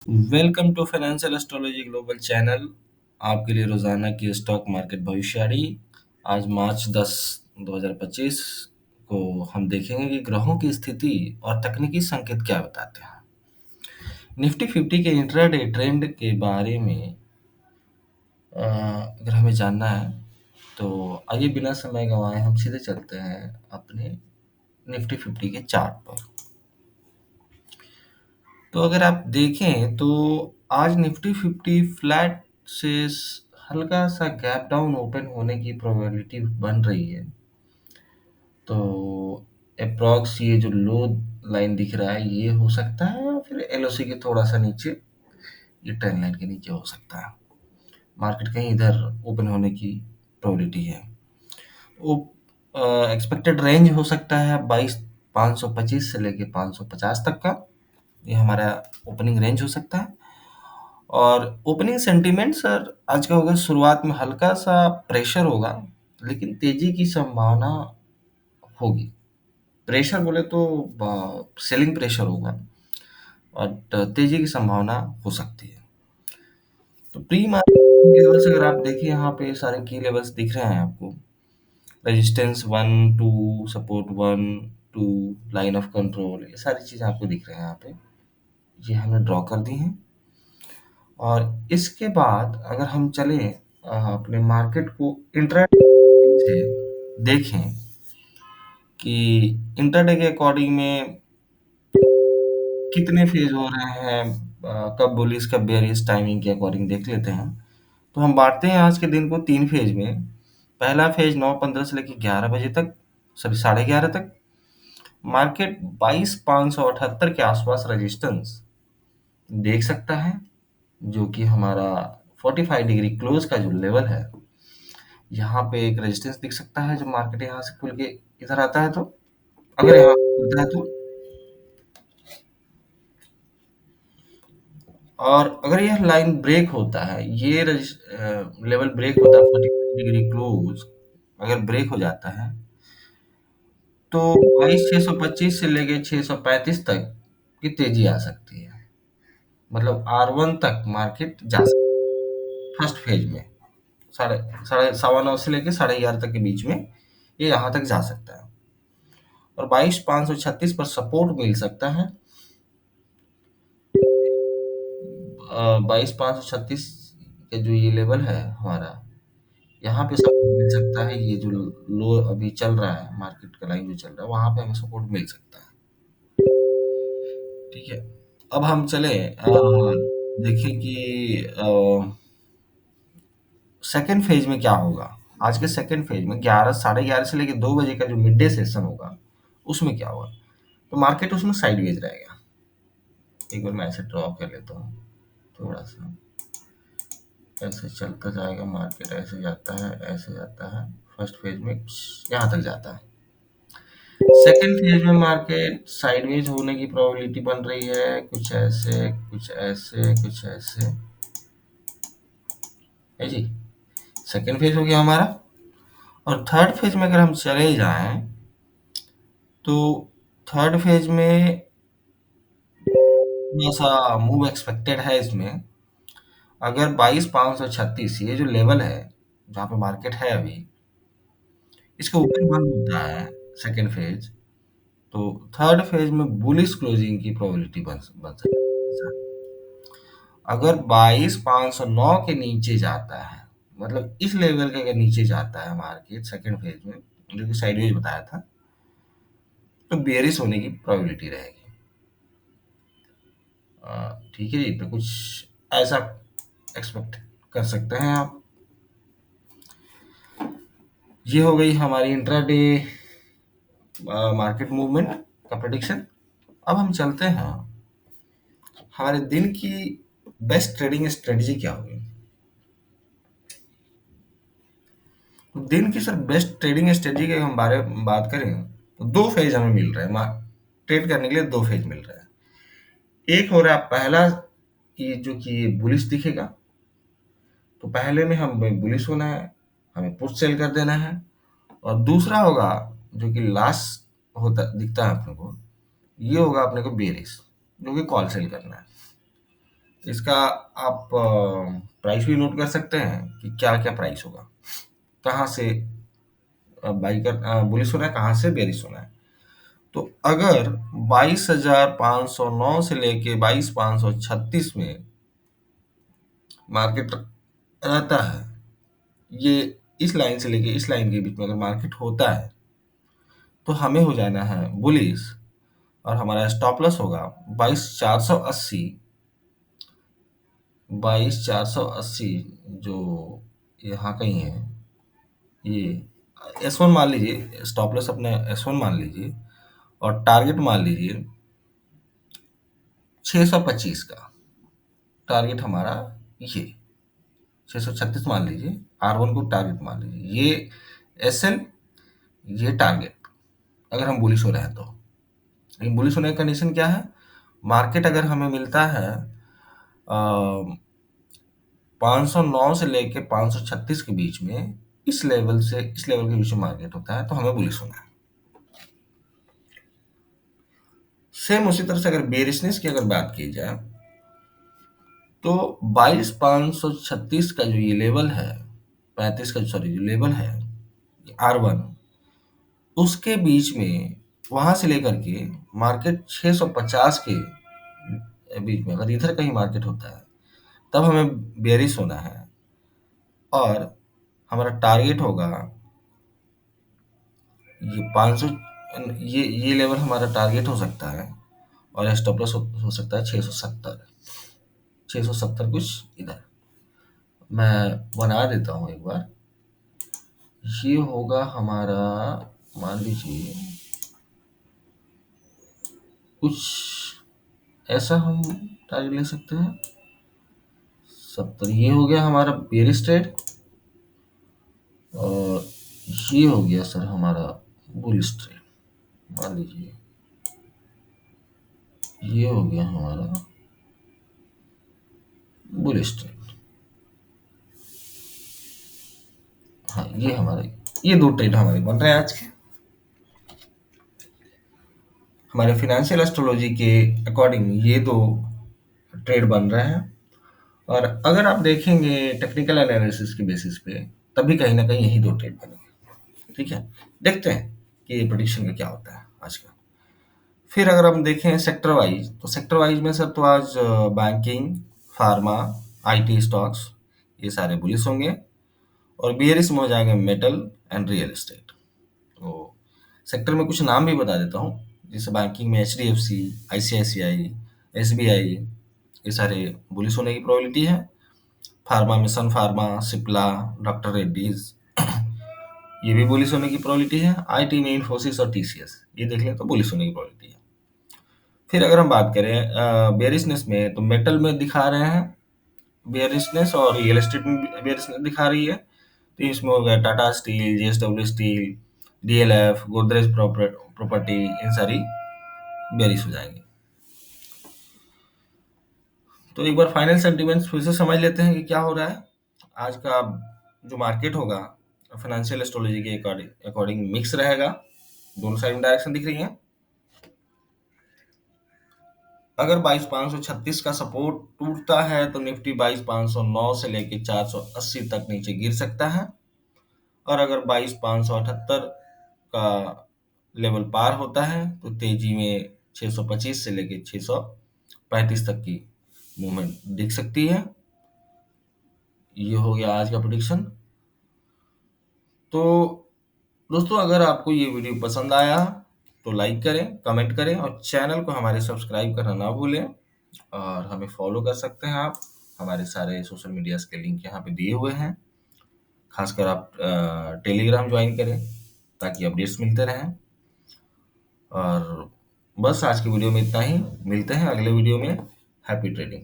Welcome to financial astrology global channel. आपके लिए रोजाना की स्टॉक मार्केट भविष्यवाणी। आज मार्च 10 2025 को हम देखेंगे कि ग्रहों की स्थिति और तकनीकी संकेत क्या बताते हैं। निफ्टी 50 के इंट्राडे ट्रेंड के बारे में अगर हमें जानना है तो आइए बिना समय गंवाए हम सीधे चलते हैं अपने निफ्टी 50 के चार्ट पर। तो अगर आप देखें तो आज निफ्टी 50 फ्लैट से हल्का सा गैप डाउन ओपन होने की प्रोबेबिलिटी बन रही है। तो अप्रॉक्स ये जो लो लाइन दिख रहा है ये हो सकता है, और फिर एलओसी के थोड़ा सा नीचे ये ट्रेंड लाइन के नीचे हो सकता है। मार्केट कहीं इधर ओपन होने की प्रोबेबिलिटी है। वो एक्सपेक्टेड रेंज हो सकता है 22,525 से लेके 550 तक का। ये हमारा ओपनिंग रेंज हो सकता है। और ओपनिंग सेंटीमेंट सर आज का होगा, शुरुआत में हल्का सा प्रेशर होगा, लेकिन तेजी की संभावना होगी। प्रेशर बोले तो सेलिंग प्रेशर होगा और तेजी की संभावना हो सकती है। तो प्री मार्केट लेवल्स अगर आप देखिए, यहाँ पे सारे की लेवल्स दिख रहे हैं आपको। Resistance 1 2, support 1 2, line of control, ये सारी चीजें आपको दिख रहे हैं यहाँ पे। ये हमने ड्रॉ कर दी हैं। और इसके बाद अगर हम चले अपने मार्केट को इंट्राडे से देखें कि इंट्राडे के अकॉर्डिंग में कितने फेज हो रहे हैं, कब बुलिश कब बेयरिश, टाइमिंग के अकॉर्डिंग देख लेते हैं। तो हम बांटते हैं आज के दिन को 3 फेज में। पहला फेज 9:15 से लेकर 11 बजे तक, सॉरी 11:30 तक। मार्केट 22,578 के आसपास रेजिस्टेंस देख सकता है, जो कि हमारा 45 डिग्री क्लोज का जो लेवल है। यहाँ पे एक रेजिस्टेंस दिख सकता है जब मार्केट यहाँ से खुल के इधर आता है तो। अगर यहाँ खुलता है तो, और अगर यह लाइन ब्रेक होता है, ये लेवल ब्रेक होता है 45 डिग्री क्लोज, अगर ब्रेक हो जाता है तो 22,625 से लेके 635 तक की तेजी आ सकती है। मतलब R1 तक मार्केट जा सकती है फर्स्ट फेज में। साढ़े साढ़े 9:15 से लेके 11:30 तक के बीच में ये यहाँ तक जा सकता है। और 22,536 पर सपोर्ट मिल सकता है। 22,536 के जो ये लेवल है हमारा, यहाँ पे सपोर्ट मिल सकता है। ये जो लो अभी चल रहा है, मार्केट का लाइन जो चल रहा है, वहां पे हमें सपोर्ट मिल सकता है। ठीक है। अब हम चले देखें कि सेकेंड फेज में क्या होगा। आज के सेकेंड फेज में 11 साढ़े 11 से लेकर 2 बजे का जो मिड डे सेशन होगा, उसमें क्या होगा। तो मार्केट उसमें साइडवेज रहेगा। एक बार मैं ऐसे ड्रॉ कर लेता हूँ थोड़ा सा। ऐसे चलता जाएगा मार्केट, ऐसे जाता है, ऐसे जाता है। फर्स्ट फेज में यहाँ तक जाता है। सेकेंड फेज में मार्केट साइडवेज होने की प्रोबेबिलिटी बन रही है, कुछ ऐसे कुछ ऐसे कुछ ऐसे है जी। सेकेंड फेज हो गया हमारा। और थर्ड फेज में अगर हम चले जाएं तो थर्ड फेज में थोड़ा सा मूव एक्सपेक्टेड है इसमें। अगर 22,536 ये जो लेवल है जहाँ पे मार्केट है अभी, इसके ऊपर बंद होता है सेकेंड फेज, तो थर्ड फेज में बुलिश क्लोजिंग की प्रोबेबिलिटी बन सकती है। अगर 22,509 के नीचे जाता है, मतलब इस लेवल के अगर नीचे जाता है मार्केट सेकेंड फेज में, जो कि साइडवेज बताया था, तो बेयरिश होने की प्रोबेबिलिटी रहेगी। ठीक है जी। तो कुछ ऐसा एक्सपेक्ट कर सकते हैं आप। ये हो गई हमारी इंट्राडे मार्केट मूवमेंट का प्रेडिक्शन। अब हम चलते हैं हमारे दिन की बेस्ट ट्रेडिंग स्ट्रेटजी क्या होगी। दिन की सर बेस्ट ट्रेडिंग स्ट्रेटजी के हम बारे में बात करें तो 2 फेज हमें मिल रहे हैं। ट्रेड करने के लिए 2 फेज मिल रहे हैं। एक हो रहा है पहला, कि जो कि बुलिश दिखेगा, तो पहले में हम बुलिश होना है, हमें पुट सेल कर देना है। और दूसरा होगा जो कि लास्ट होता दिखता है अपने को, ये होगा अपने को बेरिश, जो कि कॉल सेल करना है। इसका आप प्राइस भी नोट कर सकते हैं कि क्या-क्या प्राइस होगा। कहाँ से बाई बुलिश होना है, कहाँ से बेयरिश होना है। तो अगर 22,509 से लेके 22,536 में मार्केट रहता है, ये इस लाइन से लेके इस लाइन के बीच में अगर मार्केट होता है, तो हमें हो जाना है बुलिश और हमारा स्टॉप लॉस होगा 22,480। 22,480 जो यहाँ कहीं है, ये S1 मान लीजिए, स्टॉप लॉस अपने S1 मान लीजिए और टारगेट मान लीजिए 625 का। टारगेट हमारा ये 636 मान लीजिए, R1 को टारगेट मान लीजिए, ये SL, ये टारगेट, अगर हम बुलिश हो रहे हैं तो। लेकिन बुलिश होने का कंडीशन क्या है? मार्केट अगर हमें मिलता है 509 से लेके 536 के बीच में, इस लेवल से इस लेवल के बीच में मार्केट होता है, तो हमें बुलिश होना है। सेम उसी तरह से अगर बेरिशनेस की अगर बात की जाए, तो 22,536 का जो ये लेवल है, 35 का सॉरी जो लेवल है R1, उसके बीच में वहां से लेकर के मार्केट 650 के बीच में अगर इधर कहीं मार्केट होता है, तब हमें बेयरिश होना है और हमारा टारगेट होगा ये 500। ये लेवल हमारा टारगेट हो सकता है और स्टॉप लॉस हो सकता है 670। 670 कुछ इधर मैं बना देता हूँ एक बार। ये होगा हमारा, मान लीजिए कुछ ऐसा हम टारगेट ले सकते हैं 70। ये हो गया हमारा बेयरिश ट्रेड और ये हो गया सर हमारा बुलिश ट्रेड। मान लीजिए ये हो गया हमारा बुलिश ट्रेड। हाँ, ये दो ट्रेड हमारे बन रहे हैं आज के। हमारे फिनेंशियल एस्ट्रोलॉजी के अकॉर्डिंग ये दो ट्रेड बन रहे हैं और अगर आप देखेंगे टेक्निकल एनालिसिस के बेसिस पे, तभी कहीं ना कहीं यही दो ट्रेड बनेंगे। ठीक है, देखते हैं कि ये प्रेडिक्शन का क्या होता है आज का। फिर अगर हम देखें सेक्टर वाइज, तो सेक्टर वाइज में सर तो आज बैंकिंग, फार्मा, आईटी स्टॉक्स ये सारे बुलिश होंगे और बियरिश में हो जाएंगे मेटल एंड रियल एस्टेट। तो सेक्टर में कुछ नाम भी बता देता हूँ, जैसे बैंकिंग में HDFC, ICICI, SBI, ये सारे बुलिश होने की प्रोबेबिलिटी है। फार्मा में सन फार्मा, सिप्ला, डॉक्टर रेड्डीज, ये भी बुलिश होने की प्रोबेबिलिटी है। आईटी में इन्फोसिस और TCS, ये देख लें तो बुलिश होने की प्रोबेबिलिटी है। फिर अगर हम बात करें बेयरिशनेस में, तो मेटल में दिखा रहे हैं बेयरिशनेस और रियल एस्टेट में बेयरिशनेस दिखा रही है। तो इसमें हो गया Tata steel, JSW steel, DLF, Godrej property, इन सारी बेयरिश हो जाएंगी। तो एक बार फाइनल सेंटिमेंट्स फिर से समझ लेते हैं कि क्या हो रहा है। आज का जो मार्केट होगा फाइनेंशियल एस्ट्रोलॉजी के अकॉर्डिंग मिक्स रहेगा, दोनों साइड में डायरेक्शन दिख रही है। अगर 22,536 का सपोर्ट टूटता है तो निफ्टी 22,509 से लेके 480 तक नीचे गिर सकता है और अगर 22,578 का लेवल पार होता है तो तेजी में 625 से लेके 635 तक की मूवमेंट दिख सकती है। ये हो गया आज का प्रेडिक्शन। तो दोस्तों, अगर आपको ये वीडियो पसंद आया तो लाइक करें, कमेंट करें और चैनल को हमारे सब्सक्राइब करना ना भूलें और हमें फॉलो कर सकते हैं आप। हमारे सारे सोशल मीडियाज़ के लिंक यहाँ पे दिए हुए हैं। खासकर आप टेलीग्राम ज्वाइन करें ताकि अपडेट्स मिलते रहें। और बस आज की वीडियो में इतना ही। मिलते हैं अगले वीडियो में। Happy trading.